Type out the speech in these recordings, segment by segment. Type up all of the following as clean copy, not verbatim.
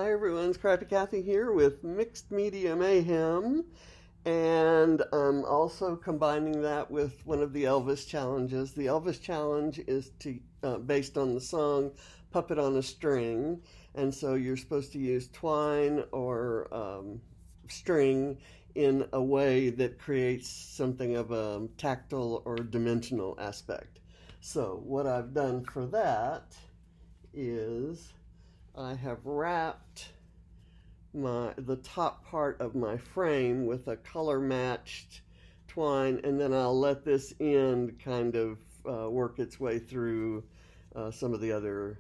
Hi everyone, Scrappy Kathy here with Mixed Media Mayhem, and I'm also combining that with one of the Elvis challenges. The Elvis challenge is based on the song Puppet on a String, and so you're supposed to use twine or string in a way that creates something of a tactile or dimensional aspect. So what I've done for that is I have wrapped the top part of my frame with a color matched twine, and then I'll let this end kind of work its way through some of the other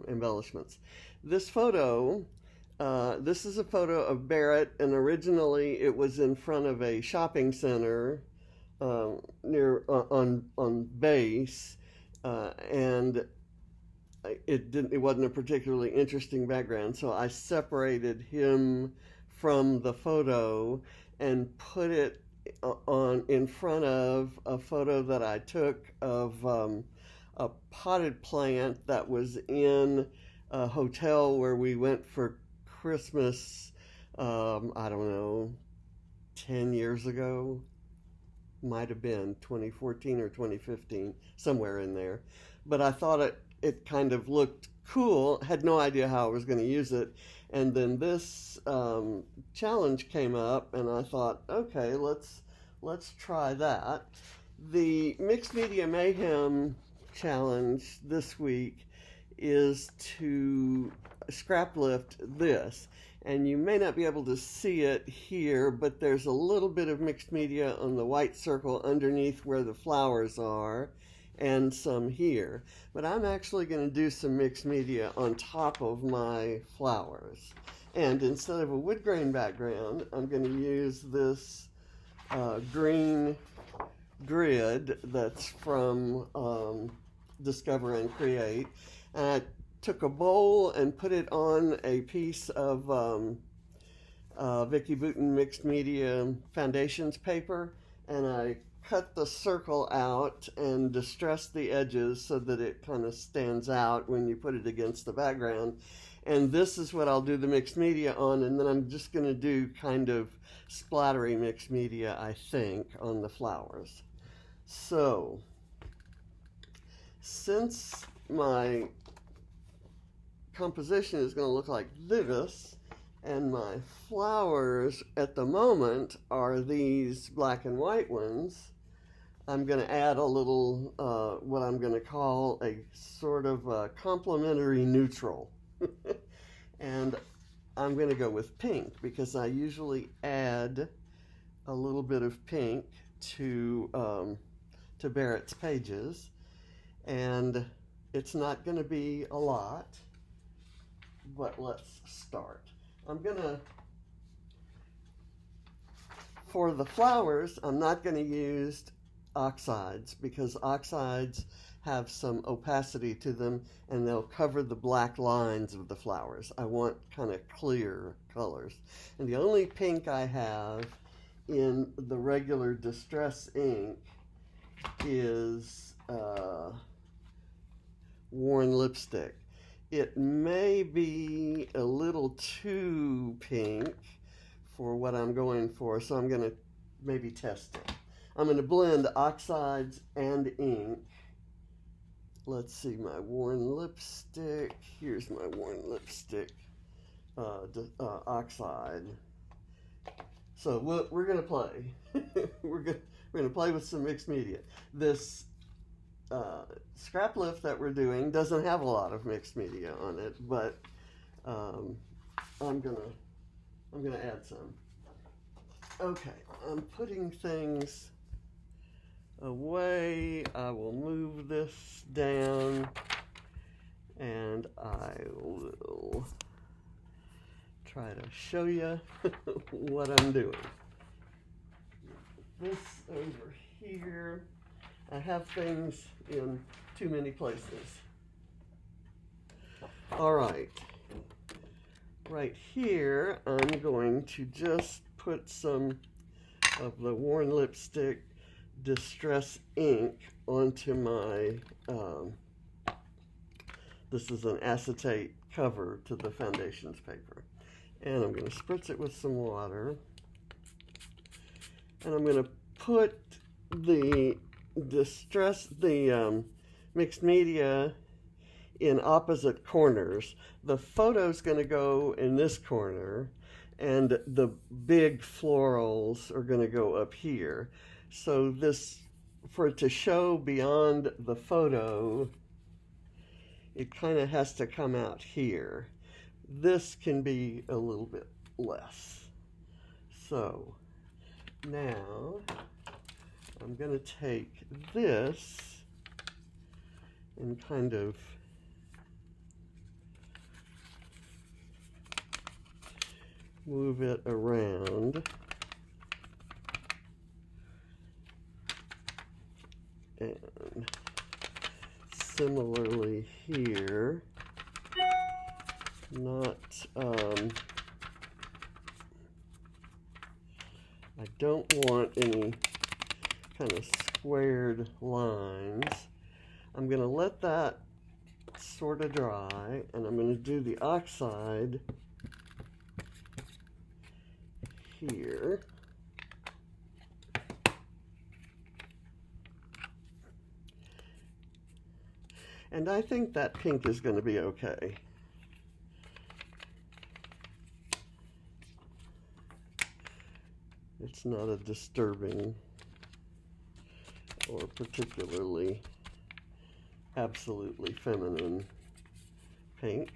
embellishments. This photo, this is a photo of Barrett, and originally it was in front of a shopping center near on base, and it wasn't a particularly interesting background, so I separated him from the photo and put it in front of a photo that I took of a potted plant that was in a hotel where we went for Christmas, I don't know, 10 years ago. Might have been 2014 or 2015, somewhere in there. But I thought it kind of looked cool, had no idea how I was going to use it. And then this challenge came up, and I thought, okay, let's try that. The Mixed Media Mayhem challenge this week is to scrap lift this. And you may not be able to see it here, but there's a little bit of mixed media on the white circle underneath where the flowers are, and some here. But I'm actually going to do some mixed media on top of my flowers. And instead of a wood grain background, I'm going to use this green grid that's from Discover and Create. And I took a bowl and put it on a piece of Vicki Boutin Mixed Media Foundations paper, and I cut the circle out and distressed the edges so that it kind of stands out when you put it against the background. And this is what I'll do the mixed media on, and then I'm just going to do kind of splattery mixed media, I think, on the flowers. So, since my composition is going to look like this, and my flowers at the moment are these black and white ones, I'm going to add a little, what I'm going to call a sort of a complementary neutral. And I'm going to go with pink, because I usually add a little bit of pink to Barrett's pages. And it's not going to be a lot, but let's start. I'm going to, for the flowers, I'm not going to use oxides, because oxides have some opacity to them and they'll cover the black lines of the flowers. I want kind of clear colors. And the only pink I have in the regular distress ink is worn lipstick. It may be a little too pink for what I'm going for, so I'm going to maybe test it. I'm going to blend oxides and ink. Let's see, my worn lipstick. Here's my worn lipstick oxide. So we're going to play. we're going to play with some mixed media. This scrap lift that we're doing doesn't have a lot of mixed media on it, but I'm gonna add some. Okay, I'm putting things away. I will move this down, and I will try to show you what I'm doing. This over here. I have things in too many places. All right. Right here, I'm going to just put some of the worn lipstick distress ink onto my, this is an acetate cover to the foundations paper. And I'm going to spritz it with some water. And I'm going to put the mixed media in opposite corners. The photo's going to go in this corner, and the big florals are going to go up here. So this, for it to show beyond the photo, it kind of has to come out here. This can be a little bit less. So now I'm going to take this and kind of move it around. And similarly here, I don't want any kind of squared lines. I'm going to let that sort of dry, and I'm going to do the oxide here. And I think that pink is going to be okay. It's not a disturbing or particularly absolutely feminine pink.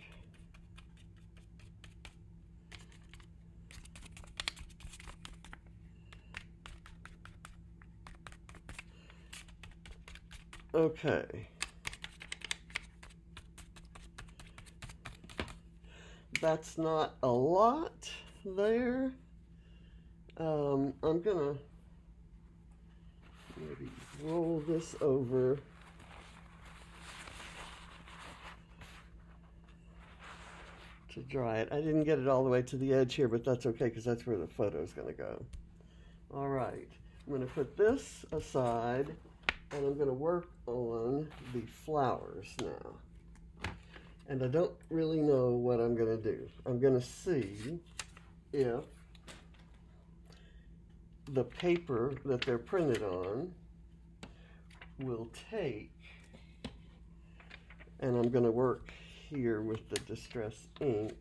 Okay. That's not a lot there. I'm gonna maybe roll this over to dry it. I didn't get it all the way to the edge here, but that's okay because that's where the photo is gonna go. All right, I'm gonna put this aside and I'm gonna work on the flowers now. And I don't really know what I'm gonna do. I'm gonna see if the paper that they're printed on will take, and I'm going to work here with the distress ink.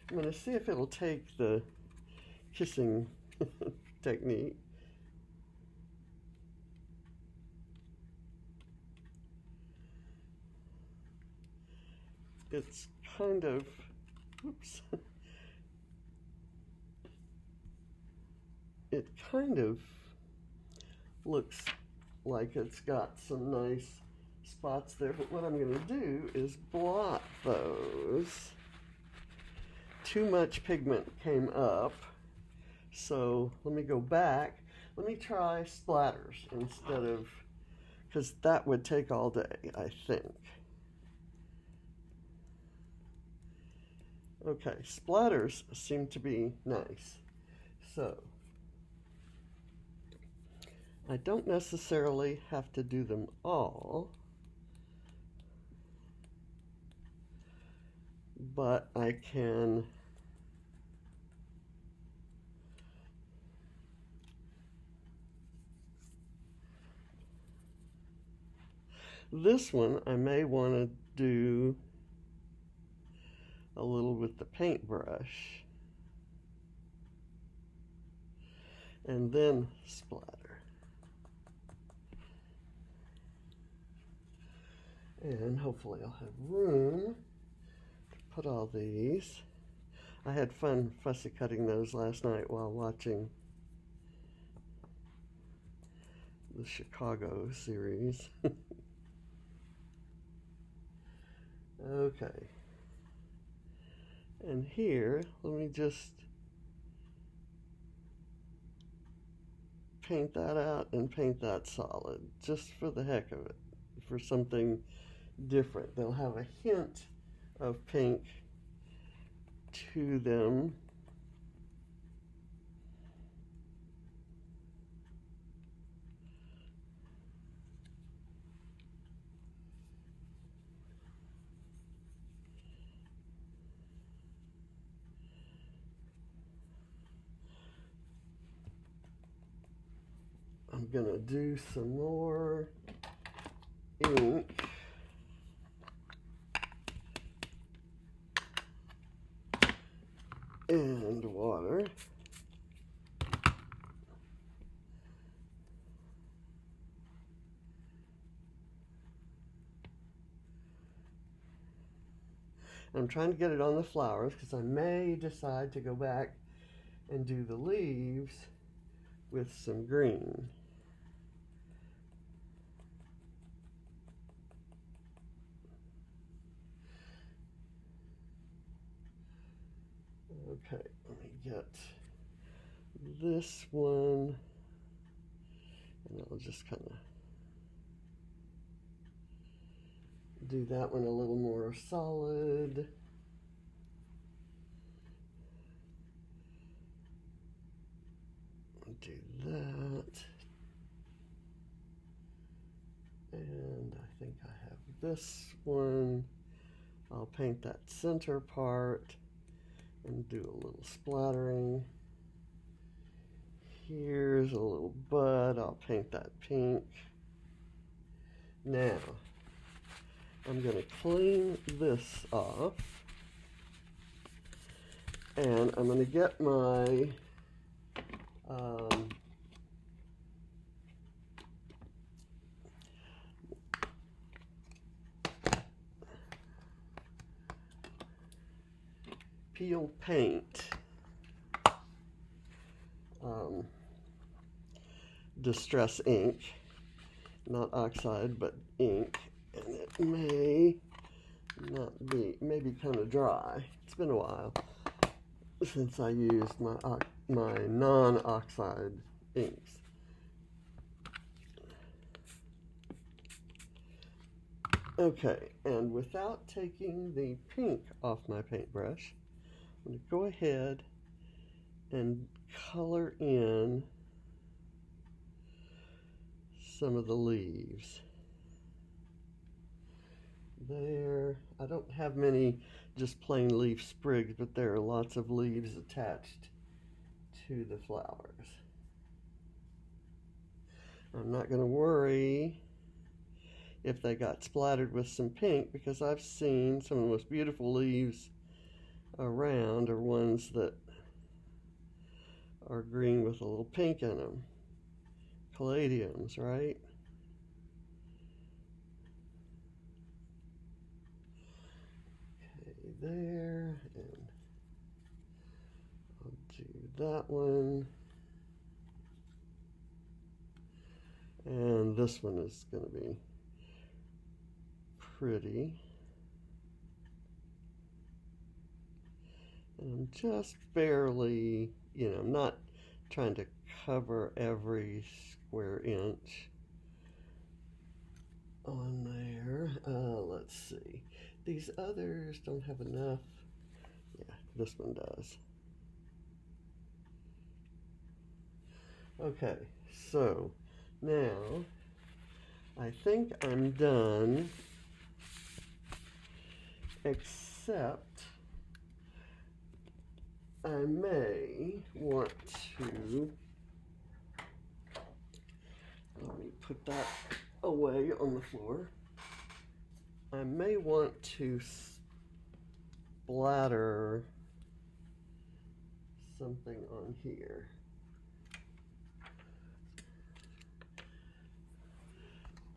I'm going to see if it'll take the kissing technique. It's kind of, oops. It kind of looks like it's got some nice spots there, but what I'm going to do is blot those. Too much pigment came up, so let me go back. Let me try splatters instead of, because that would take all day, I think. Okay, splatters seem to be nice. So I don't necessarily have to do them all, but I can this one I may want to do a little with the paintbrush and then splatter. And hopefully I'll have room to put all these. I had fun fussy cutting those last night while watching the Chicago series. Okay. And here, let me just paint that out and paint that solid, just for the heck of it, for something different. They'll have a hint of pink to them. I'm gonna do some more ink. And water. I'm trying to get it on the flowers because I may decide to go back and do the leaves with some green. Okay, let me get this one, and I'll just kind of do that one a little more solid. Do that. And I think I have this one. I'll paint that center part and do a little splattering. Here's a little bud. I'll paint that pink. Now, I'm going to clean this off. And I'm going to get my peel paint, distress ink, not oxide but ink, and it may not be, maybe kind of dry. It's been a while since I used my non-oxide inks. Okay, and without taking the pink off my paintbrush, I'm going to go ahead and color in some of the leaves. There, I don't have many just plain leaf sprigs, but there are lots of leaves attached to the flowers. I'm not going to worry if they got splattered with some pink, because I've seen some of the most beautiful leaves around are ones that are green with a little pink in them. Caladiums, right? Okay, there, and I'll do that one. And this one is going to be pretty. And I'm just barely, I'm not trying to cover every square inch on there. Let's see. These others don't have enough. Yeah, this one does. Okay, so now I think I'm done, except I may want to, let me put that away on the floor. I may want to splatter something on here.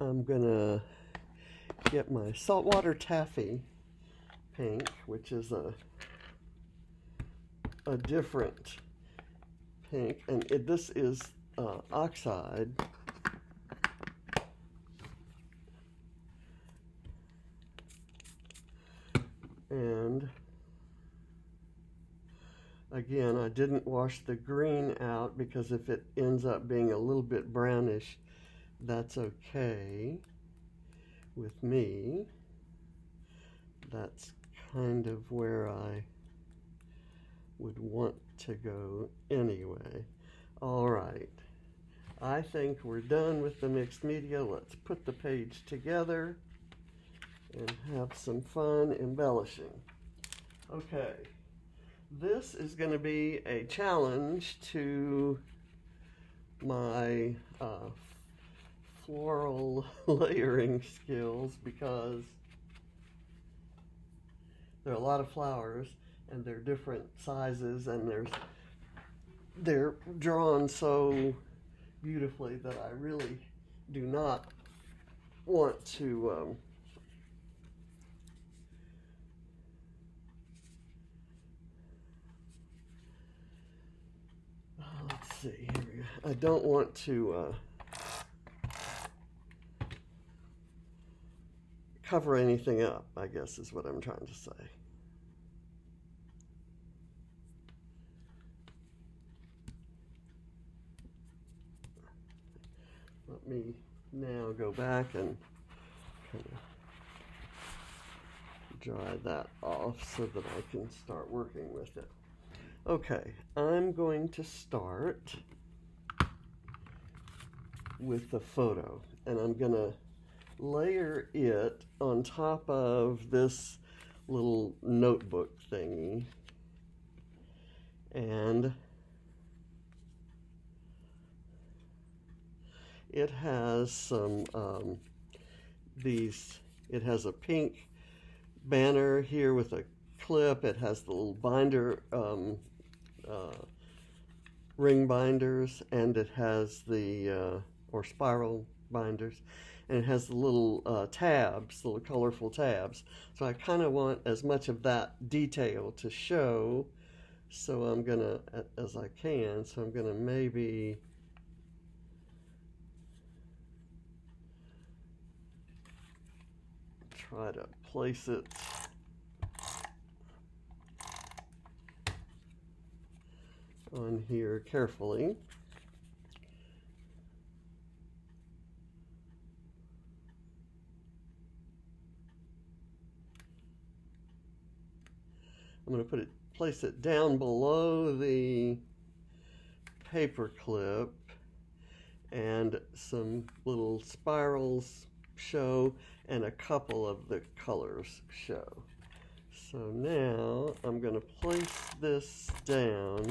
I'm gonna get my saltwater taffy pink, which is a different pink, and this is oxide. And again, I didn't wash the green out because if it ends up being a little bit brownish, that's okay with me. That's kind of where I would want to go anyway. All right, I think we're done with the mixed media. Let's put the page together and have some fun embellishing. Okay, this is going to be a challenge to my floral layering skills, because there are a lot of flowers and they're different sizes, and they're drawn so beautifully that I really do not want to let's see, here we go. I don't want to cover anything up, I guess is what I'm trying to say. Let me now go back and kind of dry that off so that I can start working with it. Okay, I'm going to start with the photo, and I'm going to layer it on top of this little notebook thingy, and it has some it has a pink banner here with a clip. It has the little binder, ring binders, and it has the or spiral binders, and it has the little tabs, the little colorful tabs. So I kind of want as much of that detail to show, so I'm gonna, as I can, so I'm gonna maybe try to place it on here carefully. I'm going to place it down below the paper clip, and some little spirals show, and a couple of the colors show. So now I'm going to place this down.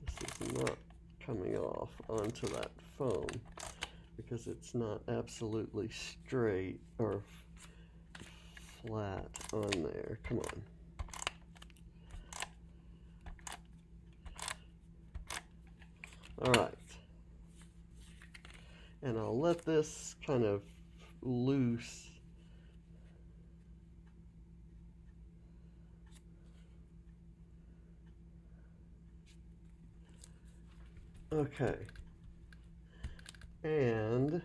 This is not coming off onto that foam because it's not absolutely straight or flat on there. Come on. All right. And I'll let this kind of loose. Okay. And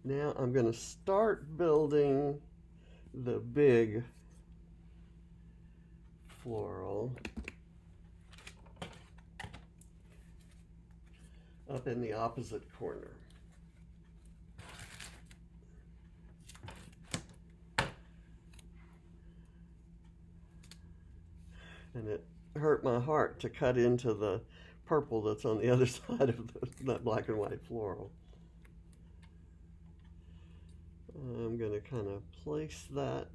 now I'm going to start building the big floral up in the opposite corner. And it hurt my heart to cut into the purple that's on the other side of that black and white floral. I'm going to kind of place that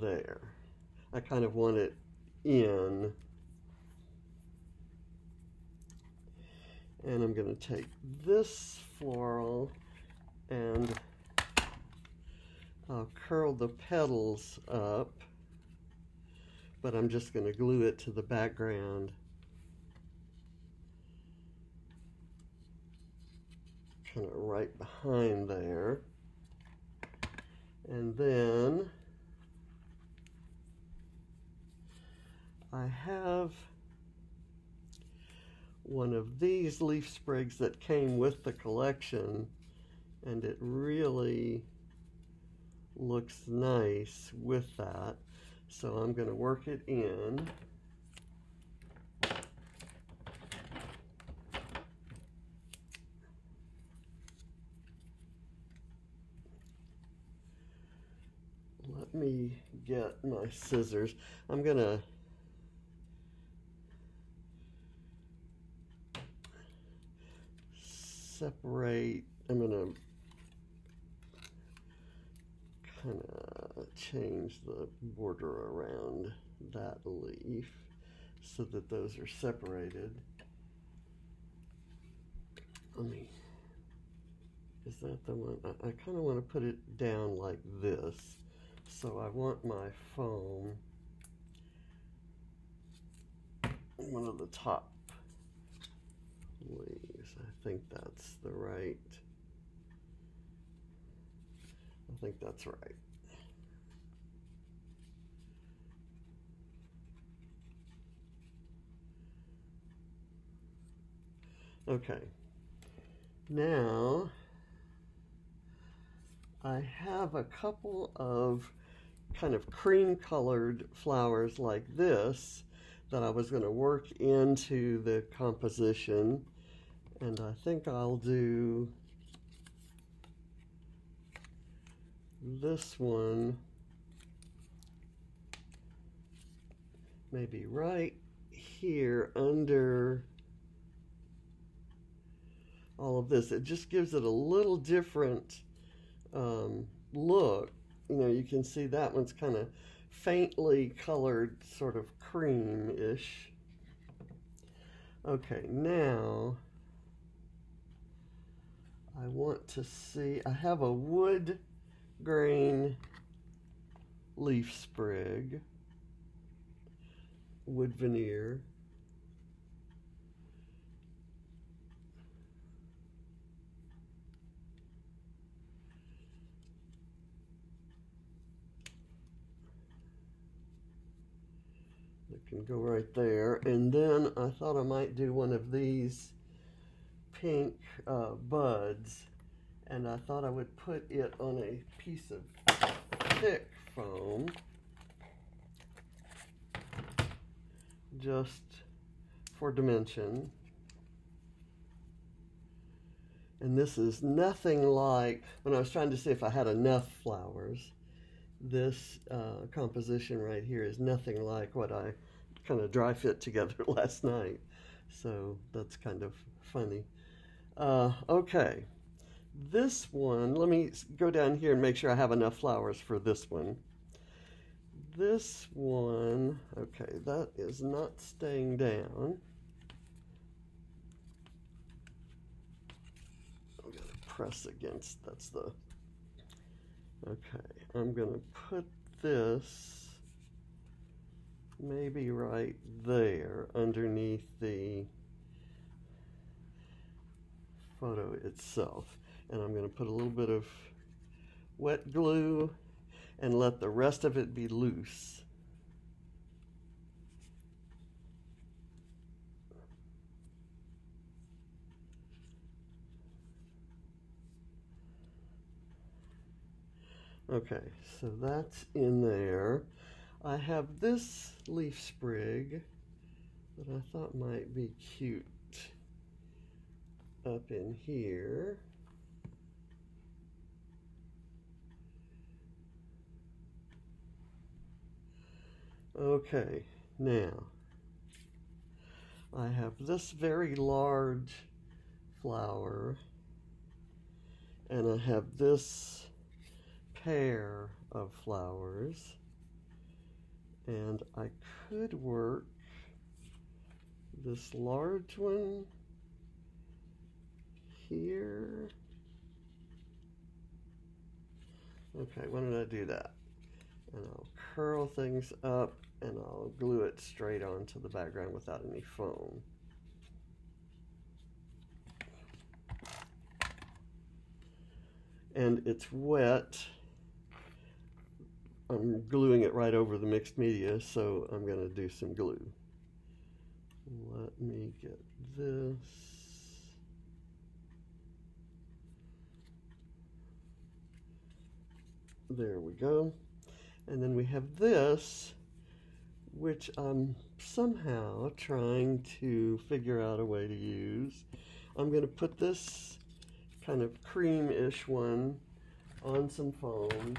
there. I kind of want it in. And I'm going to take this floral and I'll curl the petals up, but I'm just going to glue it to the background. Kind of right behind there. And then I have one of these leaf sprigs that came with the collection, and it really looks nice with that. So I'm going to work it in. Let me get my scissors. I'm going to separate, I'm going to kind of change the border around that leaf so that those are separated. Is that the one? I kind of want to put it down like this. So I want my foam one of the top leaves. I think that's right. Okay. Now I have a couple of kind of cream colored flowers like this that I was going to work into the composition, and I think I'll do this one maybe right here under all of this. It just gives it a little different look. You know, you can see that one's kind of faintly colored, sort of cream-ish. Okay, now I want to see, I have a wood grain leaf sprig, wood veneer. Can go right there, and then I thought I might do one of these pink buds, and I thought I would put it on a piece of thick foam just for dimension. And this is nothing like, when I was trying to see if I had enough flowers, this composition right here is nothing like what I kind of dry fit together last night. So that's kind of funny. Okay, this one, let me go down here and make sure I have enough flowers for this one. This one, okay, that is not staying down. I'm going to press against, that's the, okay, I'm going to put this maybe right there underneath the photo itself. And I'm going to put a little bit of wet glue and let the rest of it be loose. Okay, so that's in there. I have this leaf sprig that I thought might be cute up in here. Okay, now I have this very large flower, and I have this pair of flowers. And I could work this large one here. Okay, why don't I do that? And I'll curl things up and I'll glue it straight onto the background without any foam. And it's wet. I'm gluing it right over the mixed media, so I'm going to do some glue. Let me get this. There we go. And then we have this, which I'm somehow trying to figure out a way to use. I'm going to put this kind of cream-ish one on some foam.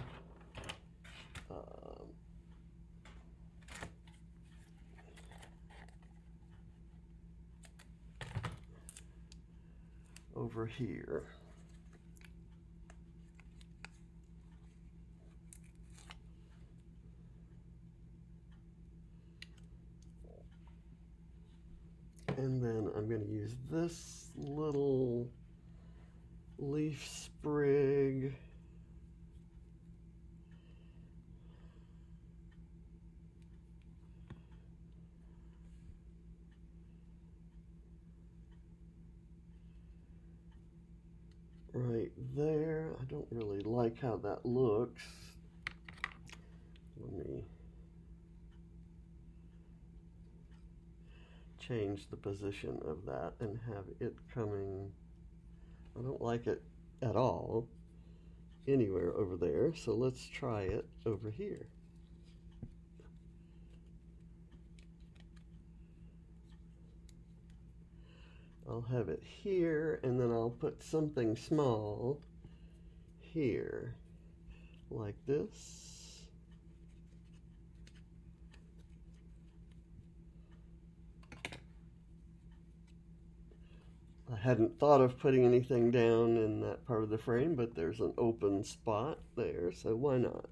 Over here. leaf sprig. Right there. I don't really like how that looks. Let me change the position of that and have it coming. I don't like it at all anywhere over there, so let's try it over here. I'll have it here, and then I'll put something small here, like this. I hadn't thought of putting anything down in that part of the frame, but there's an open spot there, so why not?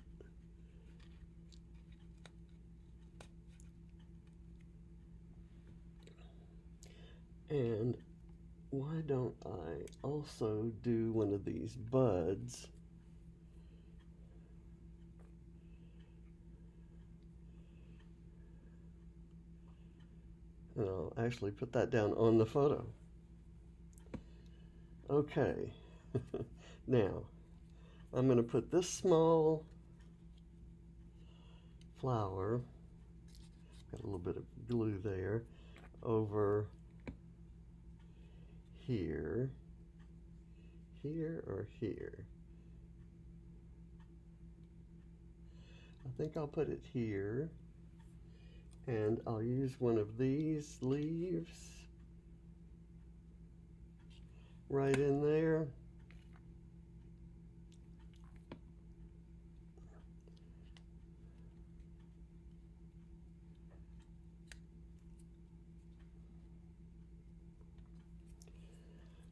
And why don't I also do one of these buds? And I'll actually put that down on the photo. Okay, now I'm going to put this small flower, got a little bit of glue there, over here, here or here. I think I'll put it here, and I'll use one of these leaves right in there.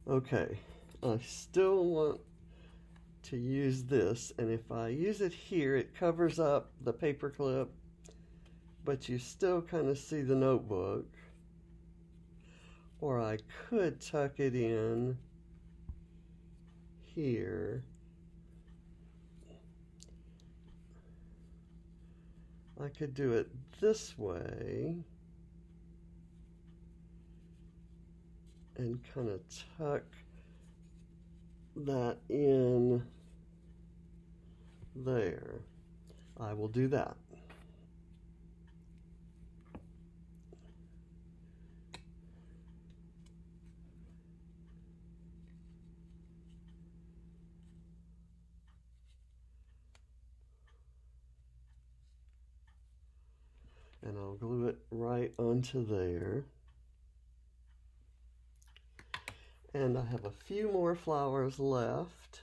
Okay, I still want to use this, and if I use it here, it covers up the paper clip, but you still kind of see the notebook. Or I could tuck it in here. I could do it this way and kind of tuck that in there. I will do that. And I'll glue it right onto there. And I have a few more flowers left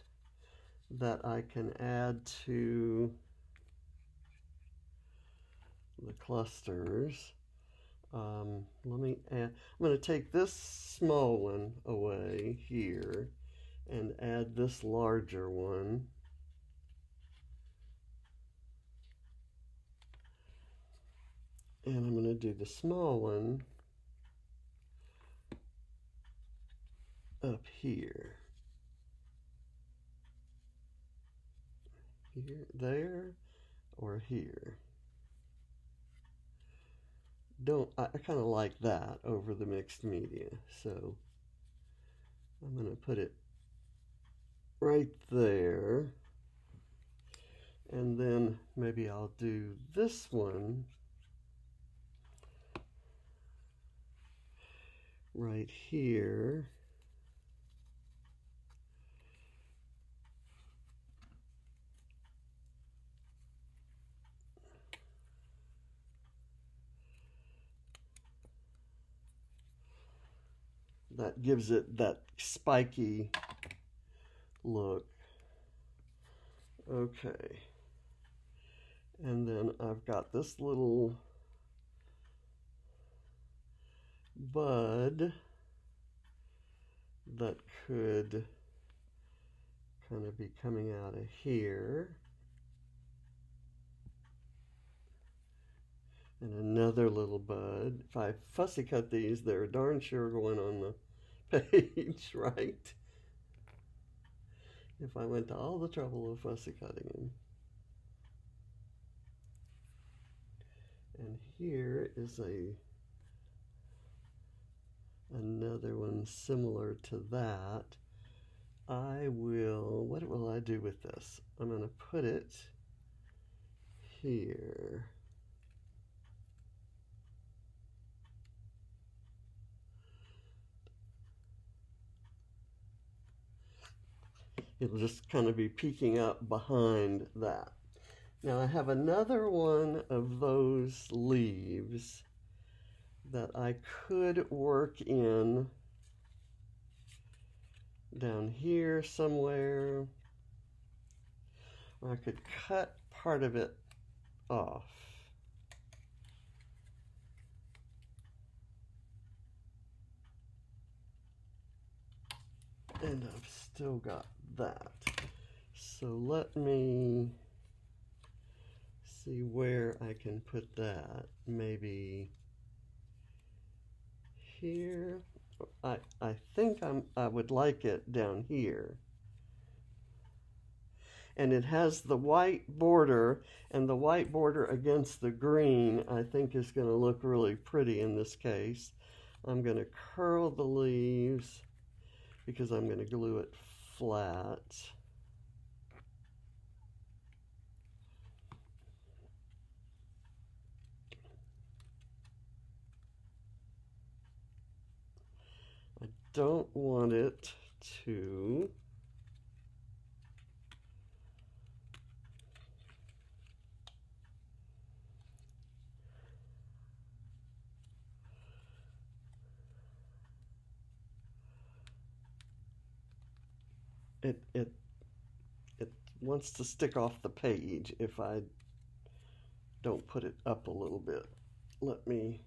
that I can add to the clusters. Let me add, I'm going to take this small one away here and add this larger one. And I'm going to do the small one up here. Here, there, or here. I kind of like that over the mixed media, so I'm going to put it right there. And then maybe I'll do this one right here. That gives it that spiky look. Okay. And then I've got this little bud that could kind of be coming out of here. And another little bud. If I fussy cut these, they're darn sure going on the page, right? if I went to all the trouble of fussy cutting him. And here is another one similar to that. What will I do with this? I'm going to put it here. It'll just kind of be peeking up behind that. Now I have another one of those leaves that I could work in down here somewhere. Or I could cut part of it off. And I've still got that. So let me see where I can put that. Maybe here. I think I would like it down here. And it has the white border, and the white border against the green I think is going to look really pretty in this case. I'm going to curl the leaves because I'm going to glue it flat. I don't want it to it wants to stick off the page if I don't put it up a little bit. Let me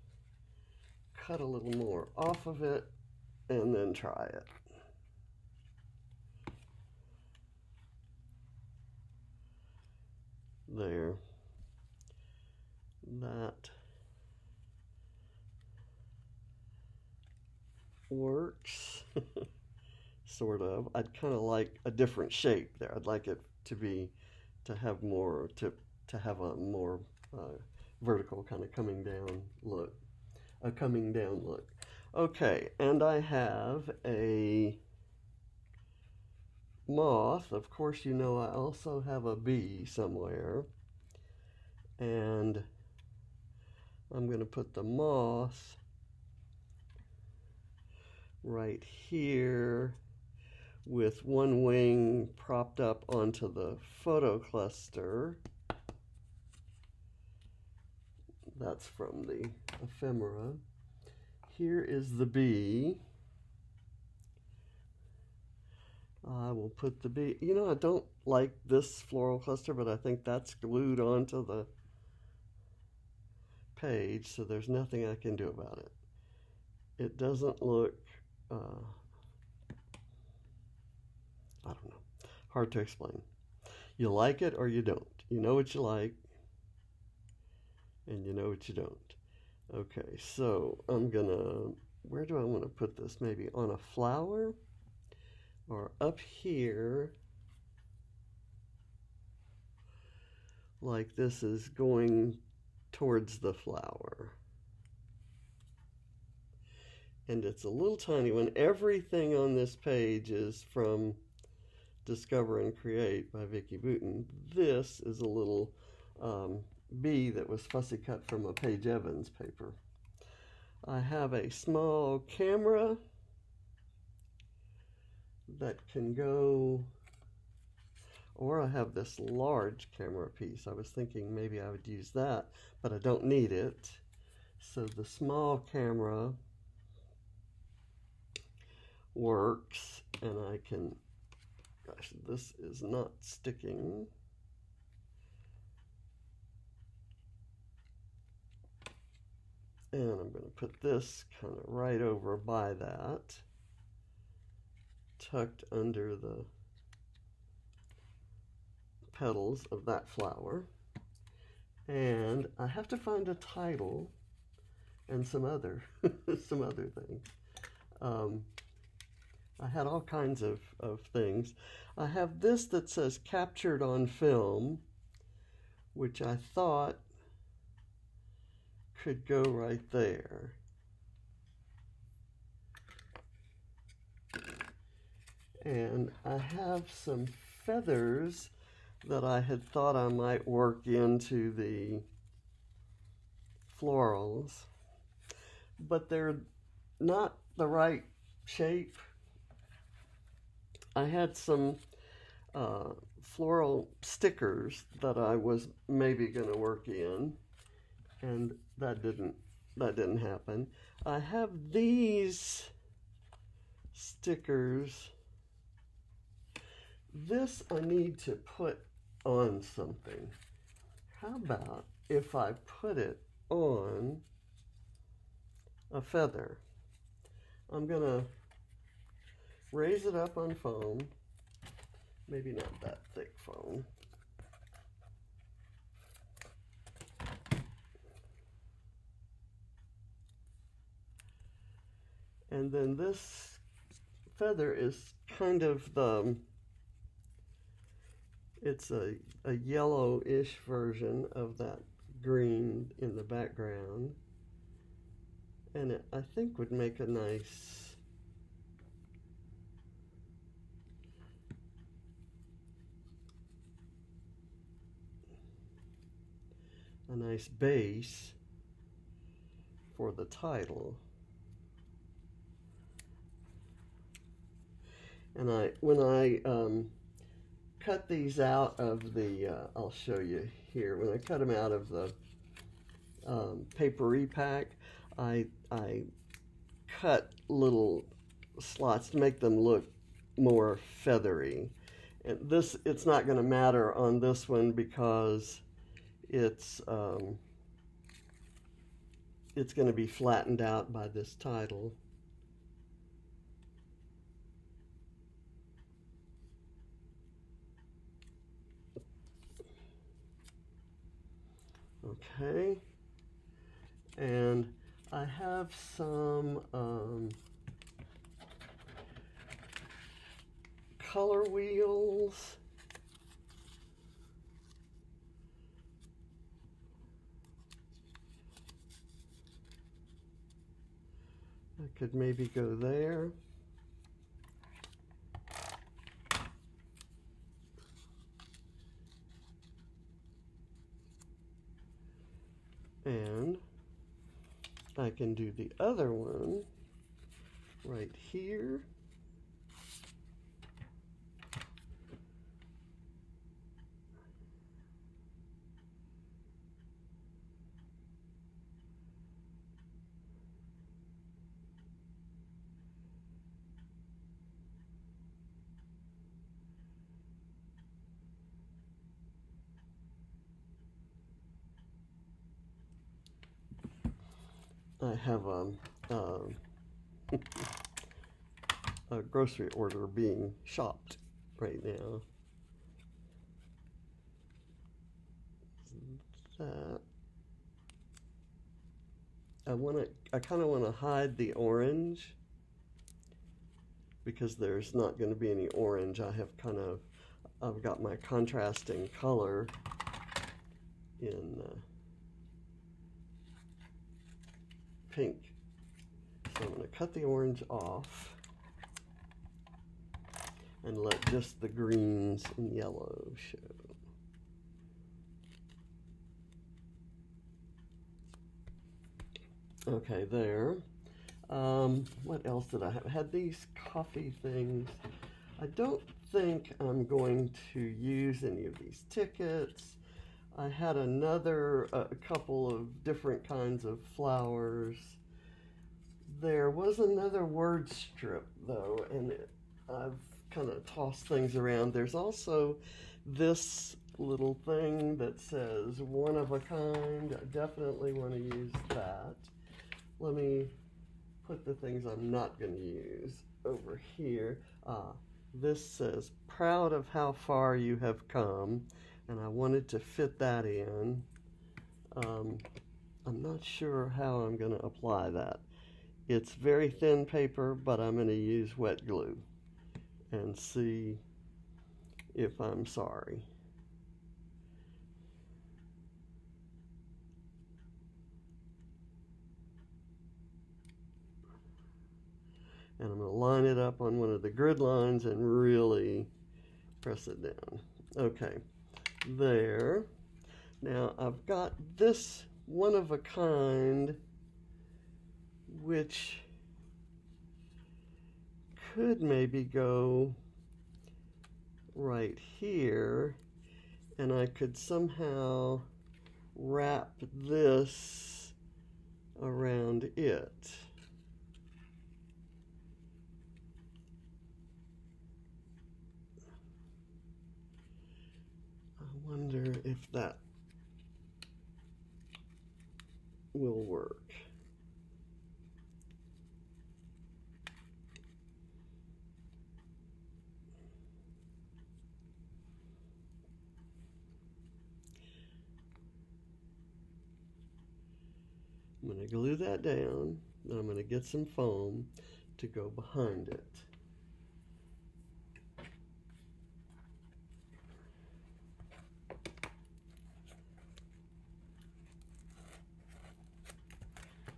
cut a little more off of it and then try it. There. That works. Sort of. I'd kind of like a different shape there. I'd like it to have more a more vertical kind of coming down look. A coming down look. Okay, and I have a moth. Of course, you know I also have a bee somewhere. And I'm going to put the moth right here with one wing propped up onto the photo cluster. That's from the ephemera. Here is the bee. I will put the bee, you know, I don't like this floral cluster, but I think that's glued onto the page, so there's nothing I can do about it. It doesn't look, I don't know, hard to explain. You like it or you don't. You know what you like, and you know what you don't. Okay, so I'm gonna, where do I want to put this? Maybe on a flower or up here, like this is going towards the flower. And it's a little tiny one. Everything on this page is from Discover and Create by Vicki Boutin. This is a little bee that was fussy cut from a Paige Evans paper. I have a small camera that can go, or I have this large camera piece. I was thinking maybe I would use that, but I don't need it. So the small camera works, and I can, gosh, this is not sticking. And I'm going to put this kind of right over by that, tucked under the petals of that flower. And I have to find a title and some other things. I had all kinds of things. I have this that says captured on film, which I thought could go right there. And I have some feathers that I had thought I might work into the florals, but they're not the right shape. I had some floral stickers that I was maybe going to work in, and that didn't happen. I have these stickers. This I need to put on something. How about if I put it on a feather? I'm gonna raise it up on foam, maybe not that thick foam. And then this feather is kind of it's a yellowish version of that green in the background. And it, I think, would make a nice base for the title. And when I cut these out of the, I'll show you here, when I cut them out of the paper repack, I cut little slots to make them look more feathery. And this, it's not going to matter on this one because it's going to be flattened out by this title. Okay, and I have some color wheels. I could maybe go there. And I can do the other one right here. I have a grocery order being shopped right now. That I kind of want to hide the orange because there's not going to be any orange. I've got my contrasting color in pink. So I'm going to cut the orange off and let just the greens and yellow show. Okay, there. What else did I have? I had these coffee things. I don't think I'm going to use any of these tickets. I had a couple of different kinds of flowers. There was another word strip though, and I've kind of tossed things around. There's also this little thing that says one of a kind. I definitely want to use that. Let me put the things I'm not going to use over here. This says proud of how far you have come, and I wanted to fit that in. I'm not sure how I'm going to apply that. It's very thin paper, but I'm going to use wet glue. and see if I'm sorry. And I'm going to line it up on one of the grid lines and really press it down. Okay, there. Now I've got this one of a kind, which could maybe go right here, and I could somehow wrap this around it. I wonder if that will work. I'm going to glue that down, and I'm going to get some foam to go behind it.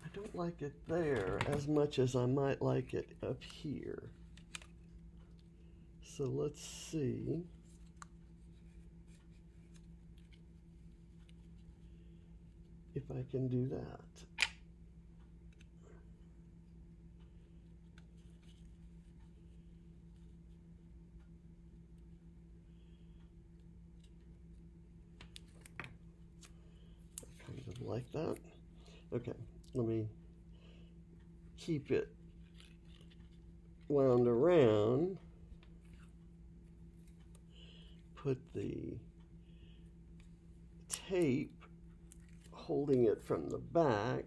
I don't like it there as much as I might like it up here. So let's see. If I can do that. Kind of like that. Okay, let me keep it wound around. Put the tape holding it from the back,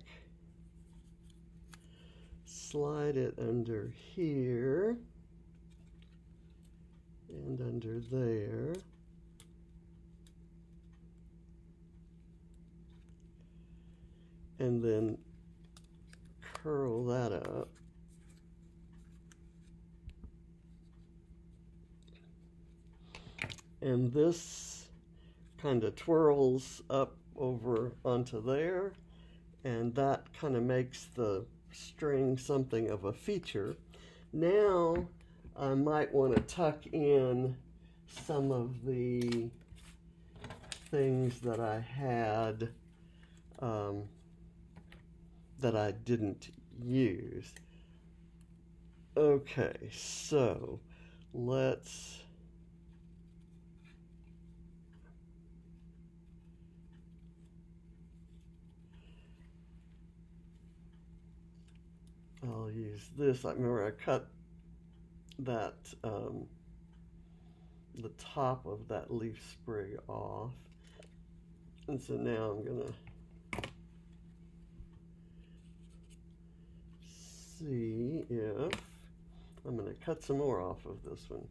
slide it under here and under there, and then curl that up. And this kind of twirls up over onto there, and that kind of makes the string something of a feature. Now I might want to tuck in some of the things that I had that I didn't use. Okay, so let's I'll use this. I remember I cut that the top of that leaf sprig off, and so now I'm gonna see if I'm gonna cut some more off of this one.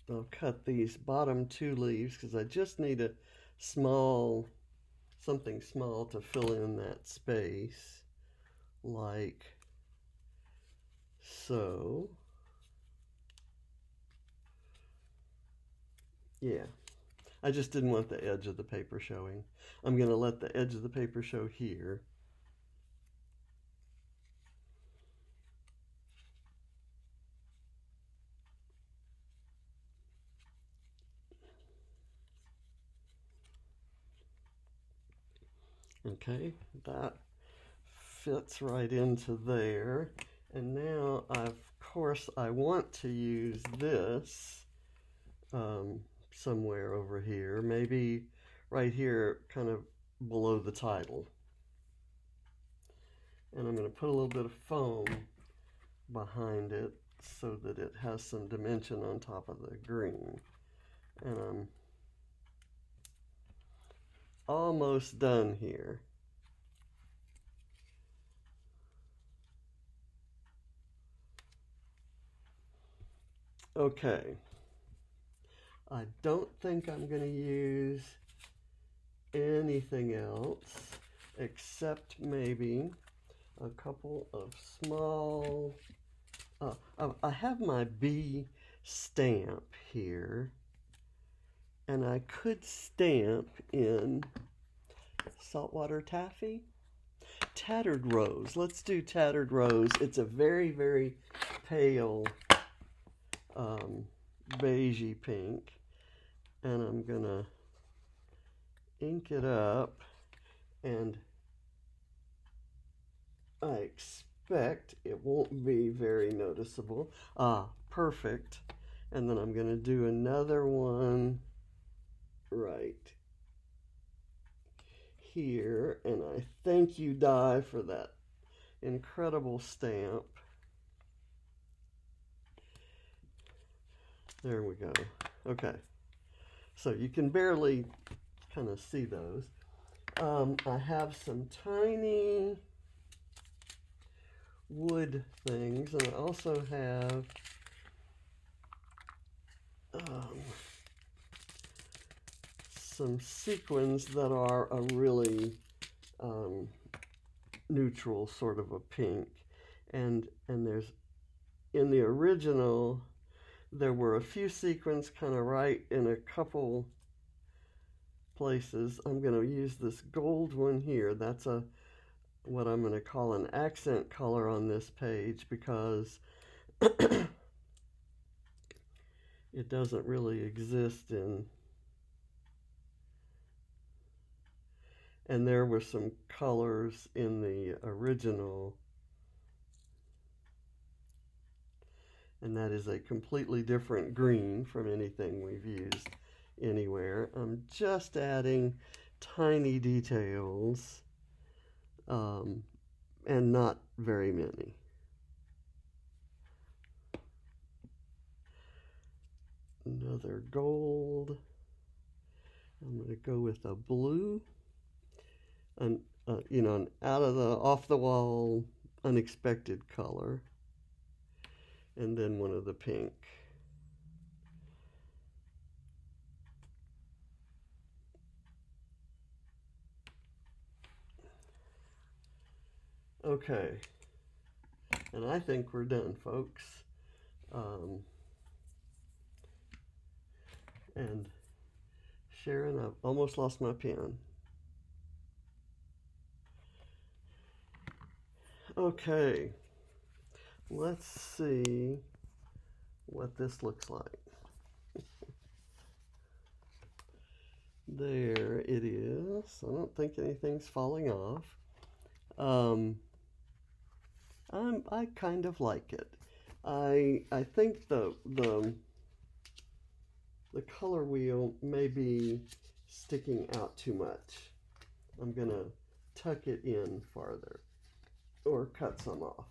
I'll cut these bottom two leaves because I just need a small, something small to fill in that space, like so. Yeah, I just didn't want the edge of the paper showing. I'm going to let the edge of the paper show here. Okay, that fits right into there. And now, of course, I want to use this somewhere over here, maybe right here, kind of below the title. And I'm going to put a little bit of foam behind it so that it has some dimension on top of the green. And I'm almost done here. Okay, I don't think I'm going to use anything else except maybe a couple of small, I have my bee stamp here, and I could stamp in saltwater taffy. Tattered Rose. Let's do Tattered Rose. It's a very, very pale beigey pink, and I'm gonna ink it up, and I expect it won't be very noticeable. Perfect. And then I'm gonna do another one right here, and I thank you, Di, for that incredible stamp. There we go. Okay, so you can barely kind of see those. I have some tiny wood things, and I also have some sequins that are a really neutral sort of a pink, and there's, in the original there were a few sequins kind of right in a couple places. I'm going to use this gold one here. That's what I'm going to call an accent color on this page, because it doesn't really exist in, and there were some colors in the original, and that is a completely different green from anything we've used anywhere. I'm just adding tiny details, and not very many. Another gold. I'm going to go with a blue, and you know, an out of the off the wall unexpected color, and then one of the pink. Okay, and I think we're done, folks. And Sharon, I've almost lost my pen. Okay, let's see what this looks like. There it is. I don't think anything's falling off. I kind of like it. I think the color wheel may be sticking out too much. I'm gonna tuck it in farther, or cut some off.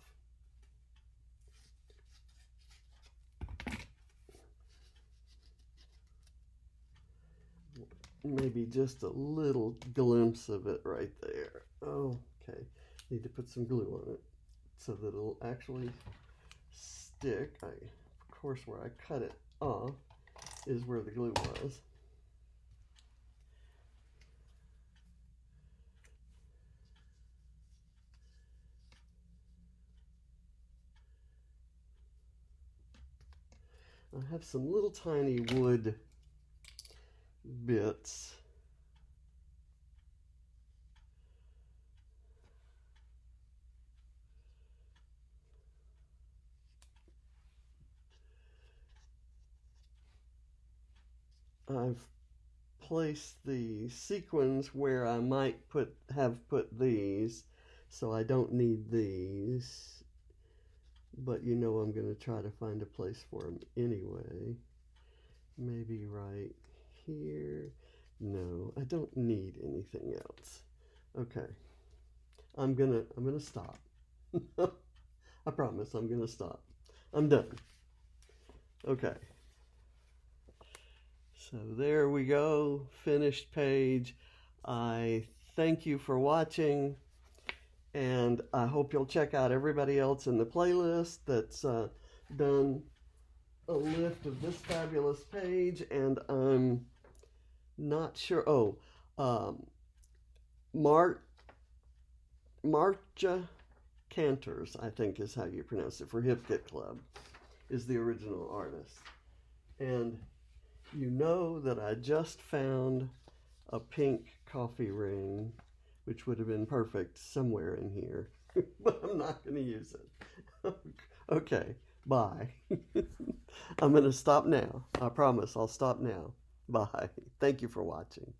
Maybe just a little glimpse of it right there. Oh, okay. Need to put some glue on it so that it'll actually stick. Of course, where I cut it off is where the glue was. I have some little tiny wood bits. I've placed the sequins where I might have put these, so I don't need these, but you know I'm going to try to find a place for them anyway. Maybe right here. No, I don't need anything else. Okay, I'm gonna stop. I promise I'm gonna stop. I'm done. Okay. So there we go, finished page. I thank you for watching, and I hope you'll check out everybody else in the playlist that's done a lift of this fabulous page. And I'm not sure, Maartje Kanters, I think is how you pronounce it, for Hip Kit Club, is the original artist. And you know that I just found a pink coffee ring, which would have been perfect somewhere in here, but I'm not going to use it. Okay, bye. I'm going to stop now. I promise I'll stop now. Bye. Thank you for watching.